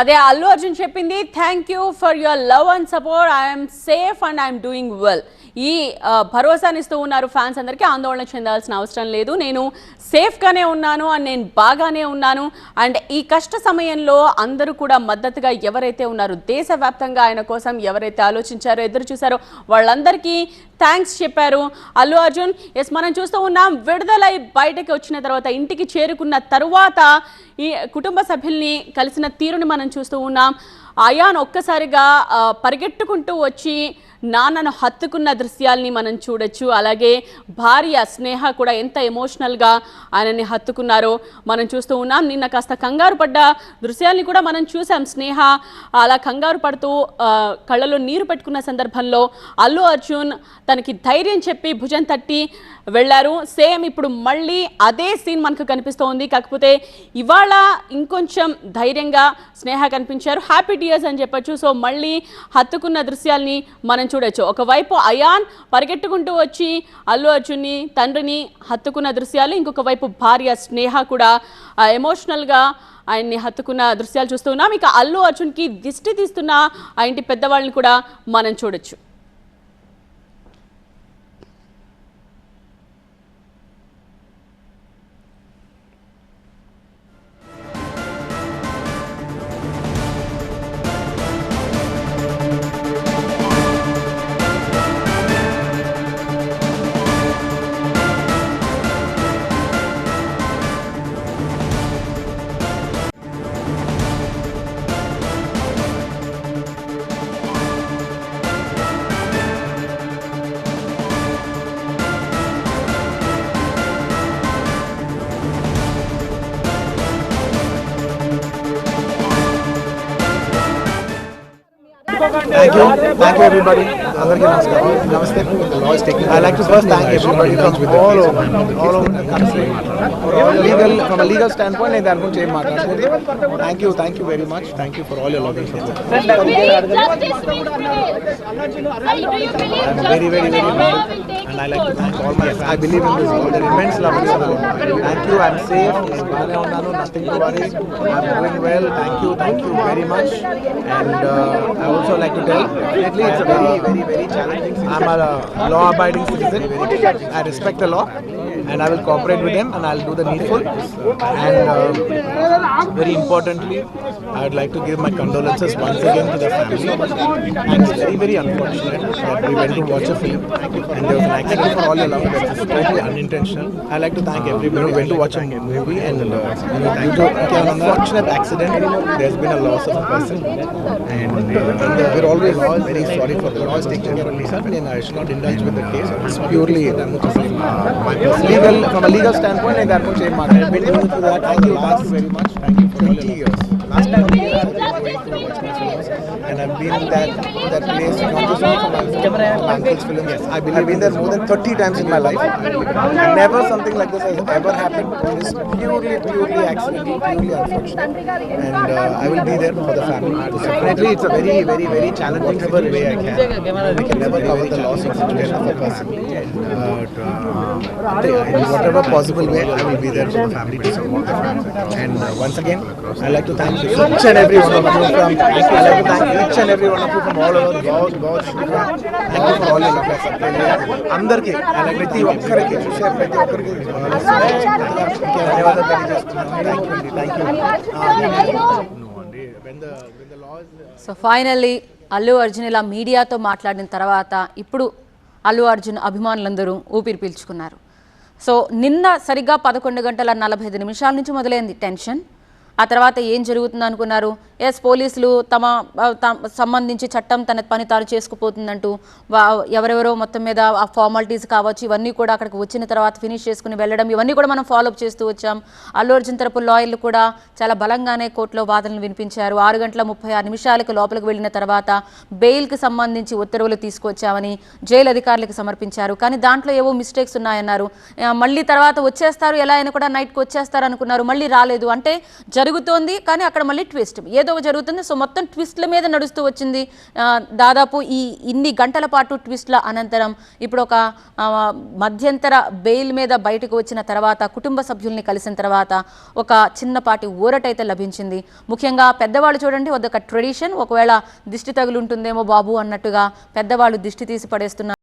అదే అల్లు అర్జున్ చెప్పింది, thank you for your love and support, I'm safe and I'm doing well. ఈ భరోసానిస్తూ ఉన్నారు fans అందరికీ. ఆందోళన చెందాల్సిన అవసరం లేదు, నేను సేఫ్గానే ఉన్నాను అండ్ నేను బాగానే ఉన్నాను. అండ్ ఈ కష్ట సమయంలో అందరూ కూడా మద్దతుగా ఎవరైతే ఉన్నారో, దేశవ్యాప్తంగా ఆయన కోసం ఎవరైతే ఆలోచించారో, ఎదురు చూశారో వాళ్ళందరికీ థ్యాంక్స్ చెప్పారు అల్లు అర్జున్. ఎస్, మనం చూస్తూ ఉన్నాం, విడుదలై బయటకు వచ్చిన తర్వాత, ఇంటికి చేరుకున్న తరువాత ఈ కుటుంబ సభ్యుల్ని కలిసిన తీరుని మనం చూస్తూ ఉన్నాం. అయాన్ ఒక్కసారిగా పరిగెట్టుకుంటూ వచ్చి నాన్నను హత్తుకున్న దృశ్యాల్ని మనం చూడొచ్చు. అలాగే భార్య స్నేహ కూడా ఎంత ఎమోషనల్గా ఆయనని హత్తుకున్నారో మనం చూస్తూ ఉన్నాం. నిన్న కాస్త కంగారు పడ్డ దృశ్యాల్ని కూడా మనం చూసాం. స్నేహ అలా కంగారు పడుతూ కళ్ళలో నీరు పెట్టుకున్న సందర్భంలో అల్లు అర్జున్ తనకి ధైర్యం చెప్పి భుజం తట్టి వెళ్ళారు. సేమ్ ఇప్పుడు మళ్ళీ అదే సీన్ మనకు కనిపిస్తోంది. కాకపోతే ఇవాళ ఇంకొంచెం ధైర్యంగా స్నేహ కనిపించారు. హ్యాపీ టీయర్స్ అని చెప్పొచ్చు. సో మళ్ళీ హత్తుకున్న దృశ్యాల్ని మనం చూడొచ్చు. ఒకవైపు అయాన్ పరిగెట్టుకుంటూ వచ్చి అల్లు అర్జున్ని, తండ్రిని హత్తుకున్న దృశ్యాలు, ఇంకొక వైపు భార్య స్నేహ కూడా ఎమోషనల్గా ఆయన్ని హత్తుకున్న దృశ్యాలు చూస్తున్నాం. ఇక అల్లు అర్జున్కి దిష్టి తీస్తున్న ఆ ఇంటి పెద్దవాళ్ళని కూడా మనం చూడొచ్చు. Thank you everybody. Namaste. I like to first thank everybody from all over the country. From a legal standpoint, thank you very much. Thank you for all your loving support. I'm very happy, and I like to thank all my fans. I believe in this world, immense love and support. Thank you. I'm safe. Nothing to worry. I'm doing well. Thank you very much. And I also like to tell, definitely it's a very challenging situation. I'm a law-abiding citizen. I respect the law, and I will cooperate with them, and I'll do the needful. And very importantly, I would like to give my condolences once again to the family. And it's very unfortunate that we went to watch a film and there was an accident. For all your love, that is totally unintentional. I like to thank everybody who went to watch a movie, and due to an unfortunate accident, there's been a loss of a person. And we're always very sorry for the laws taking care of myself, and I should not indulge with the case. It's purely from a legal standpoint, and I've been doing through that. Thank you very much. Thank you for 20 years. Last 20 years I've been to watch my films, and I've been in that place, not just for my uncle's film. Yes, I've been there more than 30 times in my life. Never something like this has ever happened. It is purely accidental, purely unfortunate, and I will be there for the family. Definitely, it's a very challenging way I can. We can never cover the loss of situation of a person, but in whatever possible way, I will be there for the family to support the family. And once again, I like to thank each and every one of you from all over the world. Thank you for all your love and support. Andarki, I like ప్రతి ఒక్కరికి చూసే ప్రతి ఒక్కరికి ధన్యవాదాలు తెలియజేస్తున్నాను. Thank you. So finally Allu Arjun ఇలా మీడియాతో మాట్లాడిన తర్వాత ఇప్పుడు అల్లు అర్జున్ అభిమానులందరూ ఊపిరి పీల్చుకున్నారు. సో నిన్న సరిగ్గా 11:45 నుంచి మొదలైంది టెన్షన్. ఆ తర్వాత ఏం జరుగుతుంది అనుకున్నారు? ఎస్, పోలీసులు తమ సంబంధించి చట్టం తన పని తాను చేసుకుపోతుందంటూ ఎవరెవరో మొత్తం మీద ఆ ఫార్మాలిటీస్ కావచ్చు, ఇవన్నీ కూడా అక్కడికి వచ్చిన తర్వాత ఫినిష్ చేసుకుని వెళ్ళడం, ఇవన్నీ కూడా మనం ఫాలోఅప్ చేస్తూ వచ్చాం. అల్లు అర్జున్ తరపు లాయర్లు కూడా చాలా బలంగానే కోర్టులో వాదనలు వినిపించారు. 6:36 లోపలికి వెళ్ళిన తర్వాత బెయిల్కి సంబంధించి ఉత్తర్వులు తీసుకొచ్చామని జైలు అధికారులకు సమర్పించారు. కానీ దాంట్లో ఏవో మిస్టేక్స్ ఉన్నాయన్నారు. మళ్ళీ తర్వాత వచ్చేస్తారు, ఎలా అయినా కూడా నైట్కి వచ్చేస్తారు అనుకున్నారు, మళ్ళీ రాలేదు. అంటే జరుగుతోంది, కానీ అక్కడ మళ్ళీ ట్విస్ట్, ఏదో ఏదో జరుగుతుంది. సో మొత్తం ట్విస్ట్ల మీద నడుస్తూ వచ్చింది. దాదాపు ఇన్ని గంటల పాటు ట్విస్ట్ల అనంతరం ఇప్పుడు ఒక మధ్యంతర బెయిల్ మీద బయటకు వచ్చిన తర్వాత కుటుంబ సభ్యుల్ని కలిసిన తర్వాత ఒక చిన్నపాటి ఊరటైతే లభించింది. ముఖ్యంగా పెద్దవాళ్ళు చూడండి, ఒక ట్రెడిషన్, ఒకవేళ దిష్టి తగులుంటుందేమో బాబు అన్నట్టుగా పెద్దవాళ్ళు దిష్టి తీసి పడేస్తున్నారు.